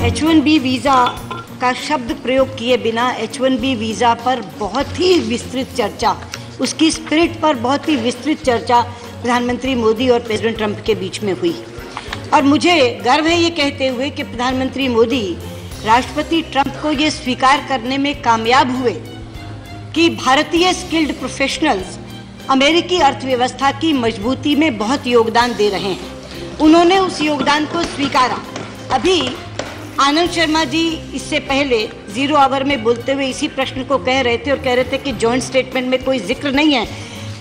H1B visa का शब्द प्रयोग किए बिना H1B वीज़ा पर बहुत ही विस्तृत चर्चा, उसकी स्पिरिट पर बहुत ही विस्तृत चर्चा प्रधानमंत्री मोदी और प्रेसिडेंट ट्रंप के बीच में हुई। और मुझे गर्व है ये कहते हुए कि प्रधानमंत्री मोदी राष्ट्रपति ट्रंप को ये स्वीकार करने में कामयाब हुए कि भारतीय स्किल्ड प्रोफेशनल्स अमेरिकी अर्थव्यवस्था की मजबूती में बहुत योगदान दे रहे हैं। उन्होंने उस योगदान को स्वीकारा। अभी आनंद शर्मा जी इससे पहले जीरो आवर में बोलते हुए इसी प्रश्न को कह रहे थे और कह रहे थे कि जॉइंट स्टेटमेंट में कोई जिक्र नहीं है।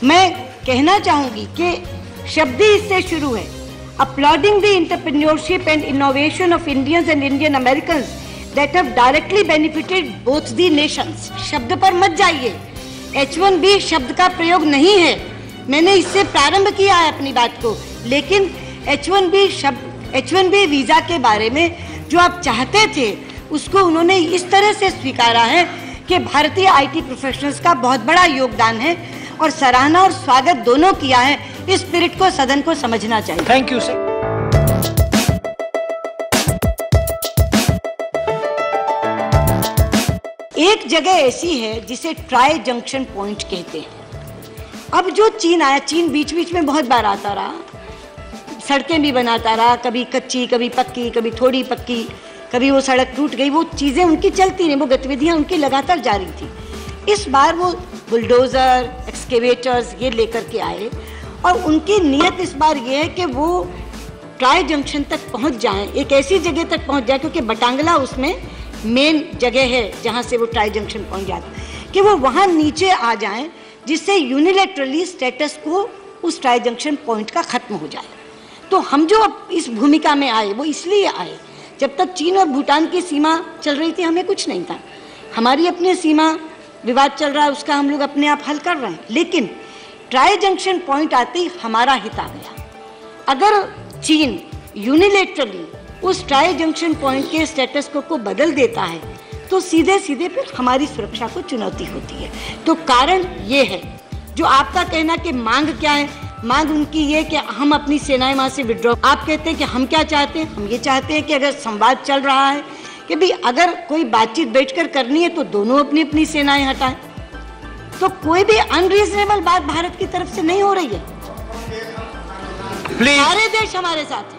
मैं कहना चाहूँगी कि शब्द ही इससे शुरू है, uploading the entrepreneurship and innovation of Indians and Indian Americans that have directly benefited both the Nations. शब्द पर मत जाइए, H1B शब्द का प्रयोग नहीं है। मैंने इससे प्रारंभ किया है अपनी बात को, लेकिन H1B वीज़ा के बारे में जो आप चाहते थे उसको उन्होंने इस तरह से स्वीकारा है कि भारतीय IT प्रोफेशनल्स का बहुत बड़ा योगदान है और सराहना और स्वागत दोनों किया है। इस स्पिरिट को सदन को समझना चाहिए। Thank you sir. एक जगह ऐसी है जिसे ट्राई जंक्शन पॉइंट कहते हैं। अब जो चीन आया, चीन बीच बीच में बहुत बार आता रहा, सड़कें भी बनाता रहा, कभी कच्ची कभी पक्की, कभी थोड़ी पक्की, कभी वो सड़क टूट गई, वो चीज़ें उनकी चलती रहीं, वो गतिविधियाँ उनकी लगातार जारी थी। इस बार वो बुलडोज़र, एक्सकेवेटर्स ये लेकर के आए और उनकी नीयत इस बार ये है कि वो ट्राई जंक्शन तक पहुँच जाएं, एक ऐसी जगह तक पहुँच जाए, क्योंकि बटांगला उसमें मेन जगह है जहाँ से वो ट्राई जंक्शन पहुँच जाता है, कि वो वहाँ नीचे आ जाएँ जिससे यूनिलैटरली स्टेटस को उस ट्राई जंक्शन पॉइंट का ख़त्म हो जाए। तो हम जो अब इस भूमिका में आए वो इसलिए आए, जब तक चीन और भूटान की सीमा चल रही थी हमें कुछ नहीं था, हमारी अपनी सीमा विवाद चल रहा है, उसका हम लोग अपने आप हल कर रहे हैं। लेकिन ट्राई जंक्शन पॉइंट आते ही हमारा हित आ गया। अगर चीन यूनिलैटरली उस ट्राई जंक्शन पॉइंट के स्टेटस को बदल देता है तो सीधे सीधे फिर हमारी सुरक्षा को चुनौती होती है। तो कारण ये है, जो आपका कहना कि मांग क्या है, मांग उनकी ये कि हम अपनी सेनाएं वहाँ से विड्रॉ। आप कहते हैं कि हम क्या चाहते हैं, हम ये चाहते हैं कि अगर संवाद चल रहा है कि भाई अगर कोई बातचीत बैठकर करनी है तो दोनों अपनी अपनी सेनाएं हटाएं। तो कोई भी अनरीजनेबल बात भारत की तरफ से नहीं हो रही है। सारे देश हमारे साथ हैं।